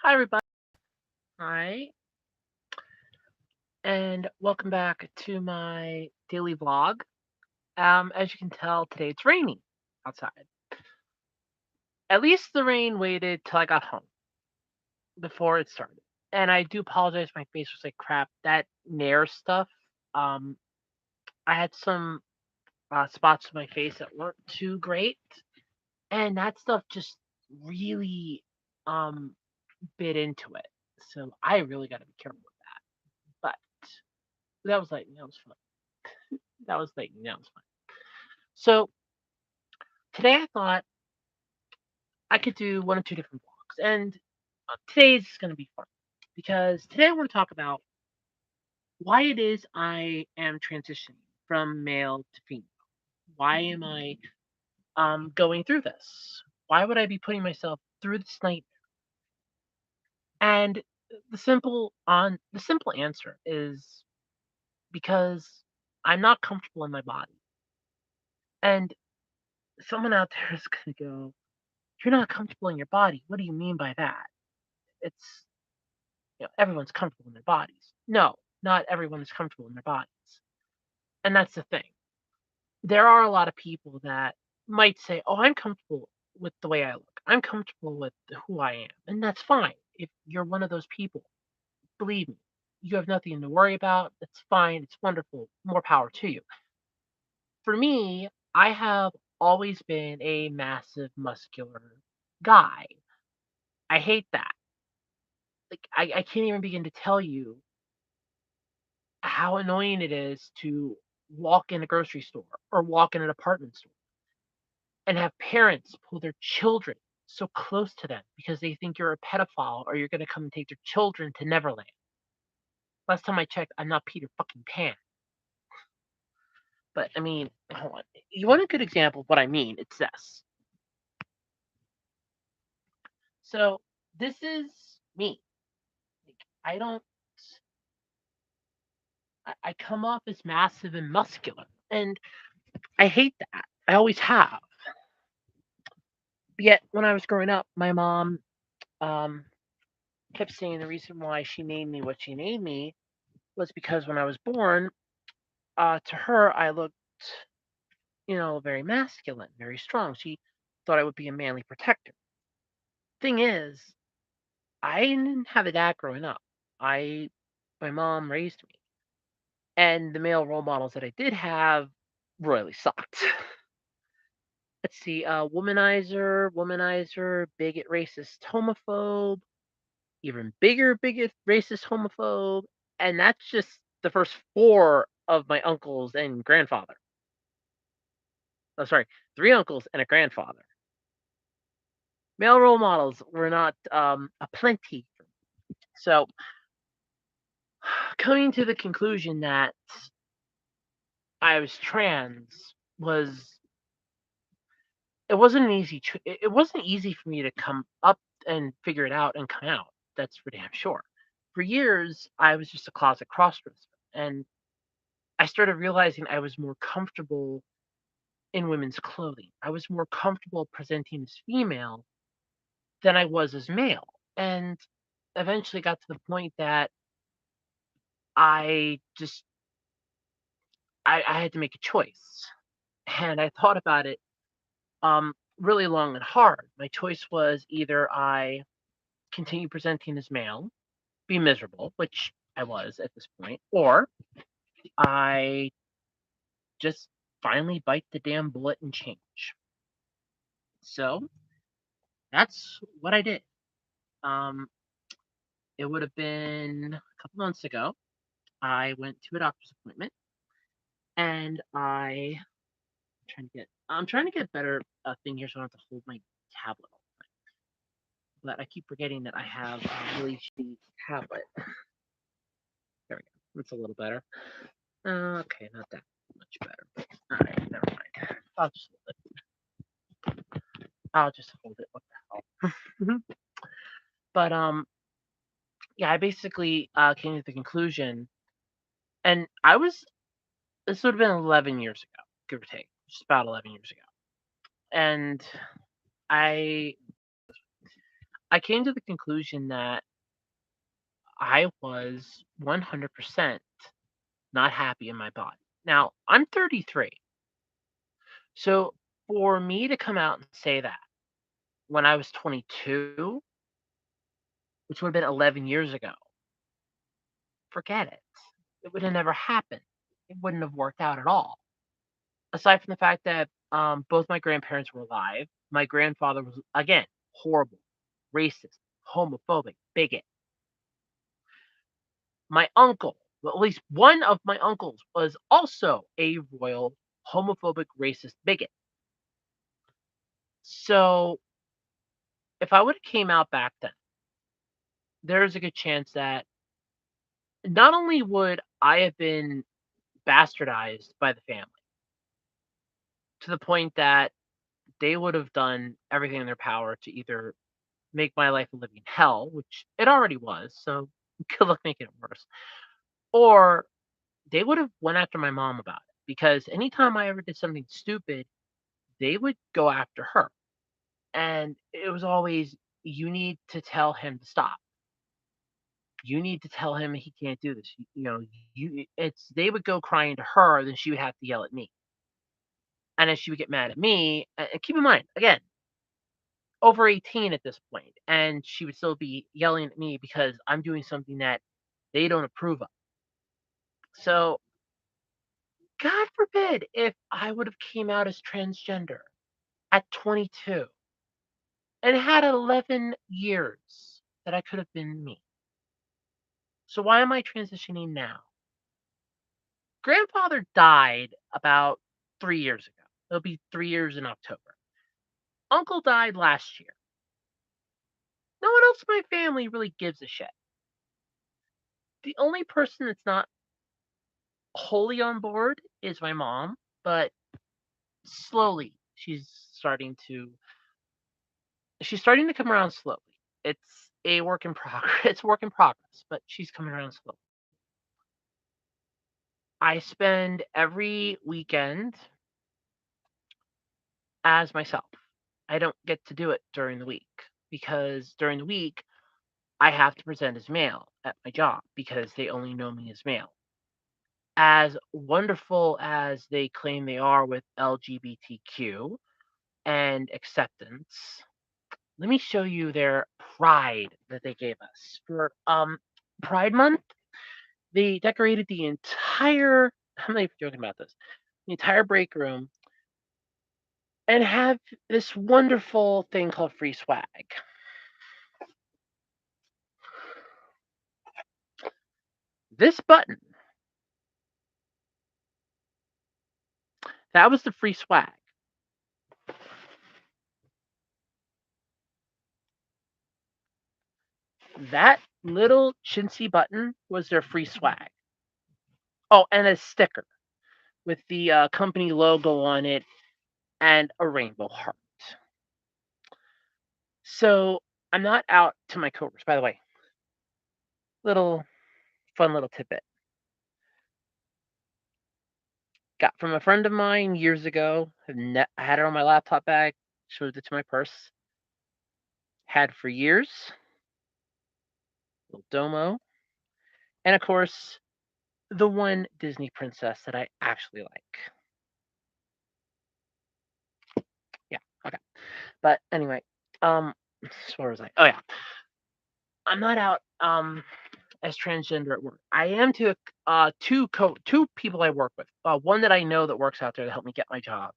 Hi, everybody. Hi, and welcome back to my daily vlog. As you can tell, today it's raining outside. At least the rain waited till I got home before it started. And I do apologize, my face was like crap. That Nair stuff, um, I had some spots on my face that weren't too great, and that stuff just really um bit into it. So I really got to be careful with that. But that was like that was fun. That was like that was fun. So today I thought I could do one or two different vlogs, and today's going to be fun because today I want to talk about why it is I am transitioning from male to female. Why am I going through this? Why would I be putting myself through this night? And the simple answer is because I'm not comfortable in my body. And someone out there is going to go, "You're not comfortable in your body. What do you mean by that?" It's everyone's comfortable in their bodies. No, not everyone is comfortable in their bodies. And that's the thing. There are a lot of people that might say, "Oh, I'm comfortable with the way I look. I'm comfortable with who I am." And that's fine. If you're one of those people, believe me, you have nothing to worry about. It's fine. It's wonderful. More power to you. For me, I have always been a massive muscular guy. I hate that. Like I can't even begin to tell you how annoying it is to walk in a grocery store or walk in an apartment store and have parents pull their children so close to them because they think you're a pedophile or you're going to come and take their children to Neverland. Last time I checked, I'm not Peter fucking Pan. But I mean, hold on. You want a good example of what I mean? It's this. So this is me. Like, I come off as massive and muscular, and I hate that. I always have. Yet when I was growing up, my mom um, kept saying the reason why she named me what she named me was because when I was born, to her, I looked, very masculine, very strong. She thought I would be a manly protector. Thing is, I didn't have a dad growing up. I, my mom raised me, and the male role models that I did have royally sucked. Let's see, womanizer, bigot, racist, homophobe, even bigger bigot, racist, homophobe, and that's just the first 4 of my uncles and grandfather. Oh, sorry, 3 uncles and a grandfather. Male role models were not, aplenty. So, coming to the conclusion that I was trans was it wasn't an easy it wasn't easy for me to come up and figure it out and come out, that's for damn sure. For years, I was just a closet crossdresser, and I started realizing I was more comfortable in women's clothing. I was more comfortable presenting as female than I was as male. And eventually got to the point that I just I had to make a choice. And I thought about it really long and hard. My choice was either I continue presenting as male, be miserable, which I was at this point, or I just finally bite the damn bullet and change. So that's what I did. Um, it would have been a couple months ago. I went to a doctor's appointment, and I'm trying to get better thing here so I don't have to hold my tablet all the time. But I keep forgetting that I have a really shitty tablet. There we go. That's a little better. Okay, not that much better. All right, never mind. I'll just hold it. What the hell? But yeah, I basically came to the conclusion, and I was this would have been 11 years ago, give or take, just about 11 years ago, and I I came to the conclusion that I was 100% not happy in my body. Now, I'm 33. So for me to come out and say that when I was 22, which would have been 11 years ago, forget it. It would have never happened. It wouldn't have worked out at all. Aside from the fact that both my grandparents were alive, my grandfather was, again, horrible, racist, homophobic, bigot. My uncle, well, at least one of my uncles, was also a royal homophobic, racist bigot. So if I would have came out back then, there's a good chance that not only would I have been bastardized by the family to the point that they would have done everything in their power to either make my life a living hell, which it already was, so good luck making it worse, or they would have went after my mom about it because anytime I ever did something stupid, they would go after her. And it was always, you need to tell him to stop. You need to tell him he can't do this. You it's they would go crying to her, then she would have to yell at me. And then she would get mad at me. And keep in mind, again, over 18 at this point, and she would still be yelling at me because I'm doing something that they don't approve of. So, God forbid if I would have came out as transgender at 22 and had 11 years that I could have been me. So why am I transitioning now? Grandfather died about 3 years ago. It'll be 3 years in October. Uncle died last year. No one else in my family really gives a shit. The only person that's not wholly on board is my mom, but slowly she's starting to come around slowly. It's a work in progress. It's work in progress, but she's coming around slowly. I spend every weekend as myself. I don't get to do it during the week because during the week I have to present as male at my job because they only know me as male. As wonderful as they claim they are with LGBTQ and acceptance, let me show you their pride that they gave us. For Pride Month, they decorated the entire I'm not even joking about this. The entire break room and have this wonderful thing called free swag. This button, that was the free swag. That little chintzy button was their free swag. Oh, and a sticker with the company logo on it and a rainbow heart. So I'm not out to my coworkers. By the way, little fun little tidbit. Got from a friend of mine years ago. I had it on my laptop bag. Showed it to my purse. Had for years. Little domo, and of course the one Disney princess that I actually like. Yeah. Okay. But anyway, um, where was I? Oh yeah, I'm not out as transgender at work. I am to two people I work with. One that I know that works out there to help me get my job,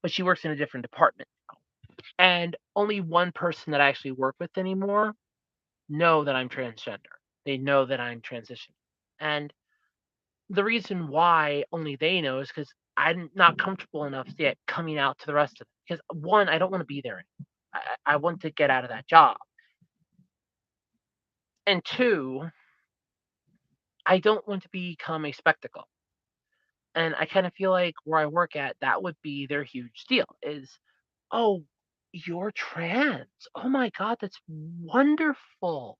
but she works in a different department. And only one person that I actually work with anymore know that I'm transgender. They know that I'm transitioning. And the reason why only they know is because I'm not comfortable enough yet coming out to the rest of them. Because one, I don't want to be there anymore. I want to get out of that job. And two, I don't want to become a spectacle. And I kind of feel like where I work at, that would be their huge deal is, oh, you're trans. Oh my God, that's wonderful.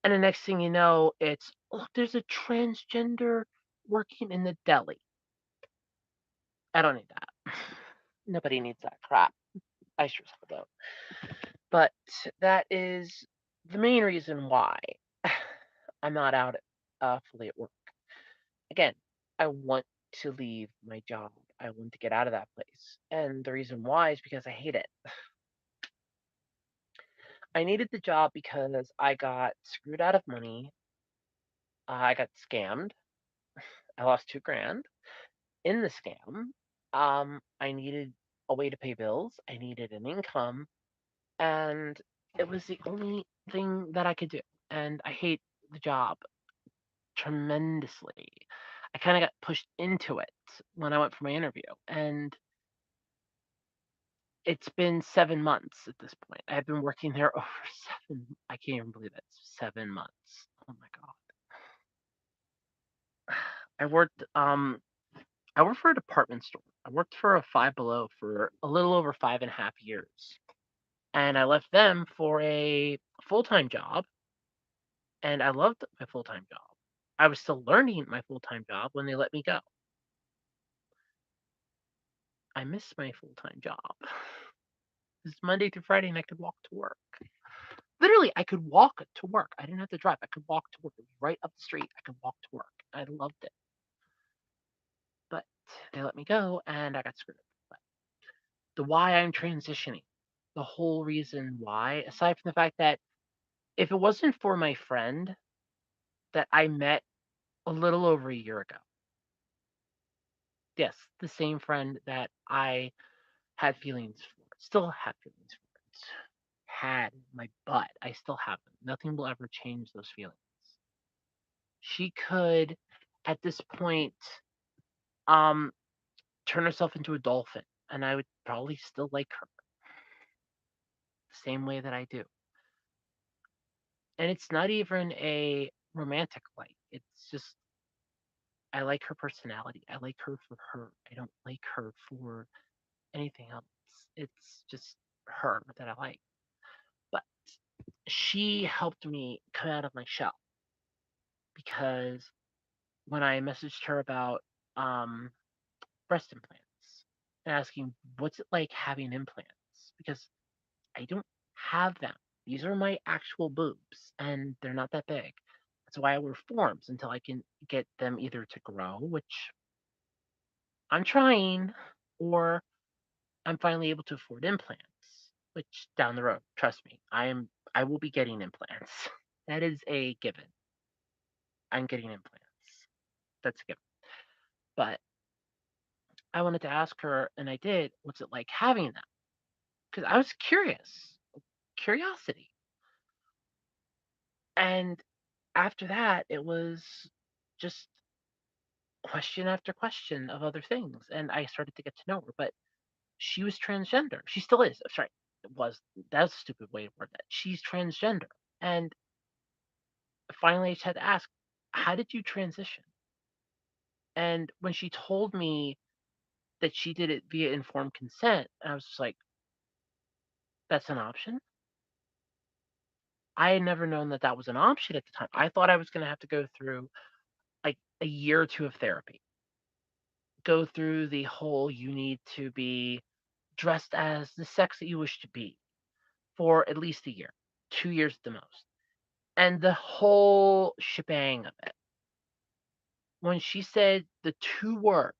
And the next thing you know, it's, look, there's a transgender working in the deli. I don't need that. Nobody needs that crap. I sure as hell don't. But that is the main reason why I'm not out fully at work. Again, I want to leave my job. I want to get out of that place. And the reason why is because I hate it. I needed the job because I got screwed out of money. I got scammed. I lost 2 grand in the scam. I needed a way to pay bills. I needed an income, and it was the only thing that I could do. And I hate the job tremendously. I kind of got pushed into it when I went for my interview, and it's been 7 months at this point. I've been working there over seven. I can't even believe it. 7 months. Oh my god. I worked for a department store. I worked for a Five Below for a little over 5.5 years. And I left them for a full time job, and I loved my full time job. I was still learning my full time job when they let me go. I miss my full time job. It's Monday through Friday, and I could walk to work. Literally, I could walk to work. I didn't have to drive. I could walk to work. It was right up the street. I could walk to work. I loved it. But they let me go, and I got screwed. But the why I'm transitioning, the whole reason why, aside from the fact that if it wasn't for my friend that I met a little over a year ago, yes, the same friend that I had feelings for, still have feelings for, had my butt, I still have them. Nothing will ever change those feelings. She could, at this point, um, turn herself into a dolphin, and I would probably still like her the same way that I do. And it's not even a romantic like. It's just I like her personality. I like her for her. I don't like her for anything else. It's just her that I like. But she helped me come out of my shell because when I messaged her about um, breast implants and asking what's it like having implants because I don't have them. These are my actual boobs and they're not that big. That's why I wear forms until I can get them either to grow, which I'm trying, or I'm finally able to afford implants, which down the road, trust me, I will be getting implants. That is a given. I'm getting implants. That's a given. But I wanted to ask her, and I did, what's it like having them? Because I was curious, curiosity. And after that, it was just question after question of other things. And I started to get to know her. But she was transgender. She still is. Sorry, it was. That's a stupid way to word that. She's transgender. And finally, I just had to ask, how did you transition? And when she told me that she did it via informed consent, I was just like, that's an option? I had never known that that was an option at the time. I thought I was going to have to go through like a year or two of therapy, go through the whole you need to be dressed as the sex that you wish to be for at least a year, 2 years at the most, and the whole shebang of it. When she said the two words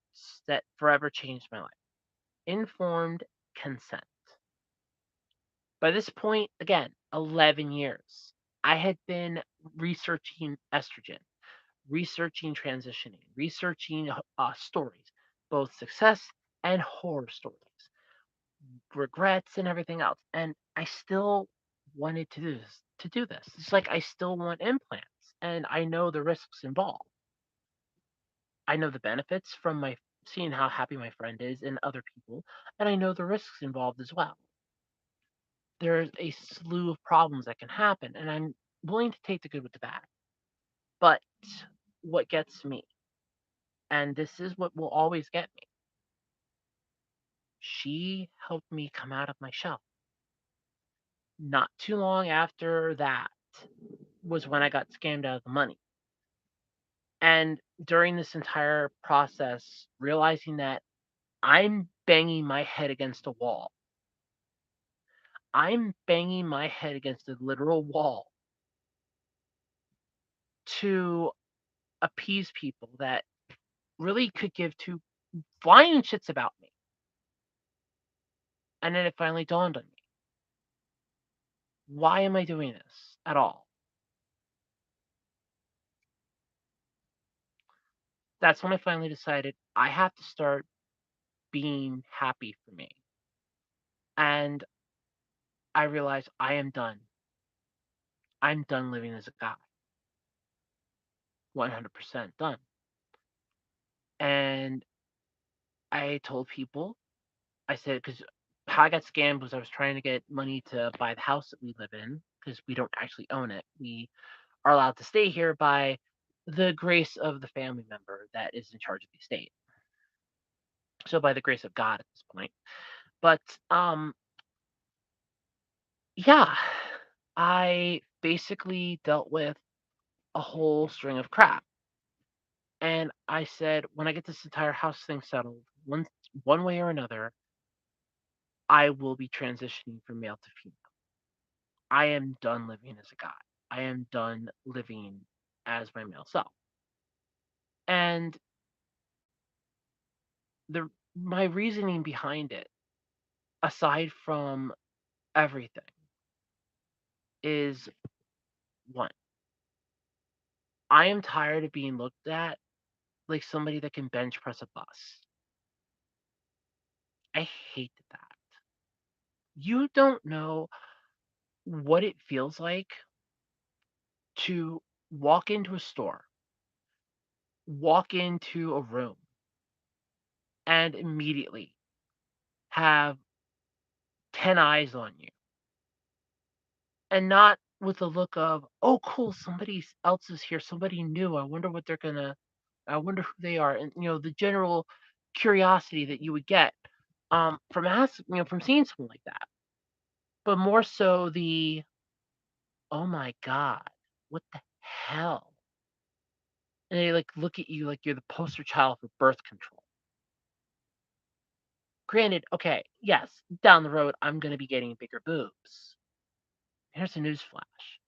that forever changed my life, informed consent. By this point, again, 11 years, I had been researching estrogen, researching transitioning, researching stories, both success and horror stories, regrets and everything else. And I still wanted to do this. To do this, it's like I still want implants, and I know the risks involved. I know the benefits from my seeing how happy my friend is and other people, and I know the risks involved as well. There's a slew of problems that can happen, and I'm willing to take the good with the bad. But what gets me, and this is what will always get me, she helped me come out of my shell. Not too long after that was when I got scammed out of the money. And during this entire process, realizing that I'm banging my head against a wall, I'm banging my head against a literal wall to appease people that really could give two flying shits about me. And then it finally dawned on me. Why am I doing this at all? That's when I finally decided I have to start being happy for me. And I realized I am done. I'm done living as a guy. 100% done. And I told people, I said, because how I got scammed was I was trying to get money to buy the house that we live in because we don't actually own it. We are allowed to stay here by the grace of the family member that is in charge of the estate. So by the grace of God at this point. But yeah, I basically dealt with a whole string of crap. And I said, when I get this entire house thing settled, one way or another, I will be transitioning from male to female. I am done living as a guy. I am done living as my male self. And the my reasoning behind it, aside from everything, is one. I am tired of being looked at like somebody that can bench press a bus. I hate that. You don't know what it feels like to walk into a store, walk into a room, and immediately have 10 eyes on you. And not with a look of, "Oh, cool, somebody else is here, somebody new. I wonder who they are." And, the general curiosity that you would get, from seeing someone like that. But more so the, "Oh my god, what the hell?" And they, like, look at you like you're the poster child for birth control. Granted, okay, yes, down the road, I'm gonna be getting bigger boobs. Here's a newsflash.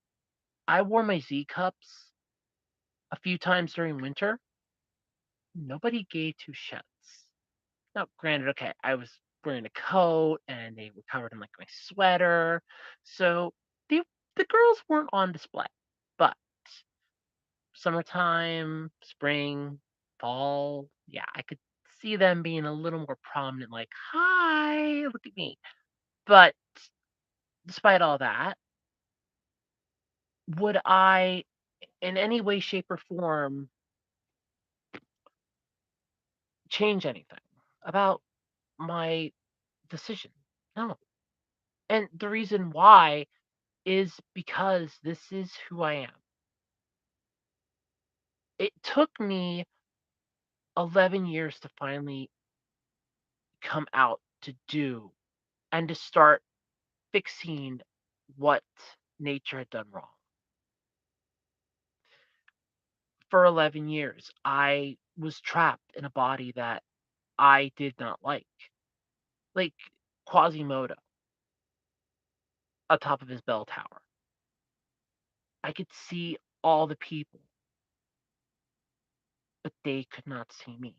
I wore my Z cups a few times during winter. Nobody gave two shits. Now, granted, okay, I was wearing a coat and they were covered in like my sweater, so the girls weren't on display. But summertime, spring, fall, yeah, I could see them being a little more prominent. Like, hi, look at me. But despite all that, would I, in any way, shape, or form, change anything about my decision? No. And the reason why is because this is who I am. It took me 11 years to finally come out to do and to start fixing what nature had done wrong. For 11 years, I was trapped in a body that I did not like. Like Quasimodo atop of his bell tower. I could see all the people, but they could not see me.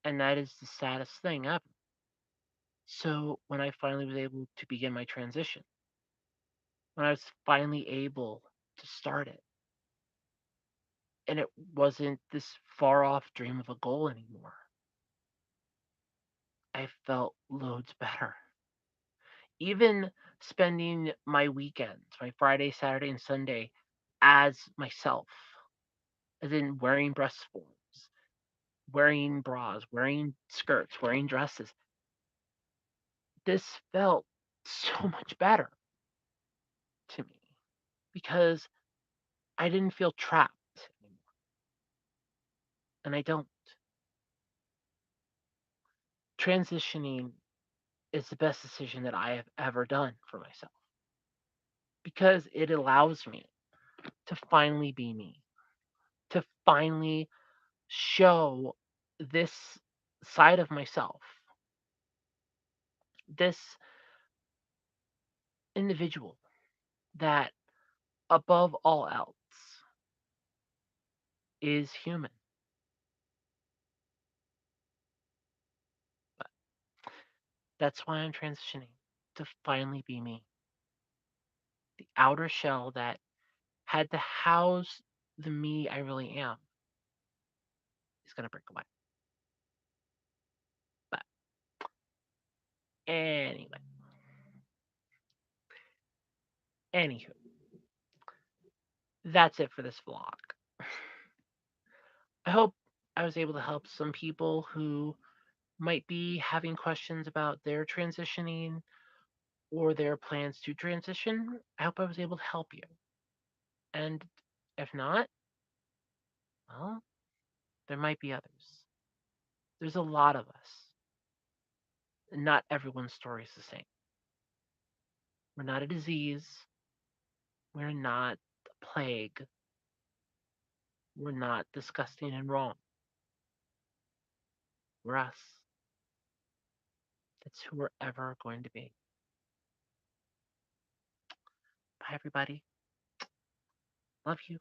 And that is the saddest thing ever. So when I finally was able to begin my transition, when I was finally able to start it, and it wasn't this far off dream of a goal anymore, I felt loads better. Even spending my weekends, my Friday, Saturday, and Sunday as myself, as in wearing breast forms, wearing bras, wearing skirts, wearing dresses, this felt so much better to me because I didn't feel trapped anymore, and I don't. Transitioning is the best decision that I have ever done for myself because it allows me to finally be me, to finally show this side of myself This individual that, above all else, is human. But that's why I'm transitioning to finally be me. The outer shell that had to house the me I really am is going to break away. But anyway, anywho, that's it for this vlog. I hope I was able to help some people who might be having questions about their transitioning or their plans to transition. I hope I was able to help you. And if not, well, there might be others. There's a lot of us. Not everyone's story is the same. We're not a disease. We're not a plague. We're not disgusting and wrong. We're us. That's who we're ever going to be. Bye, everybody. Love you.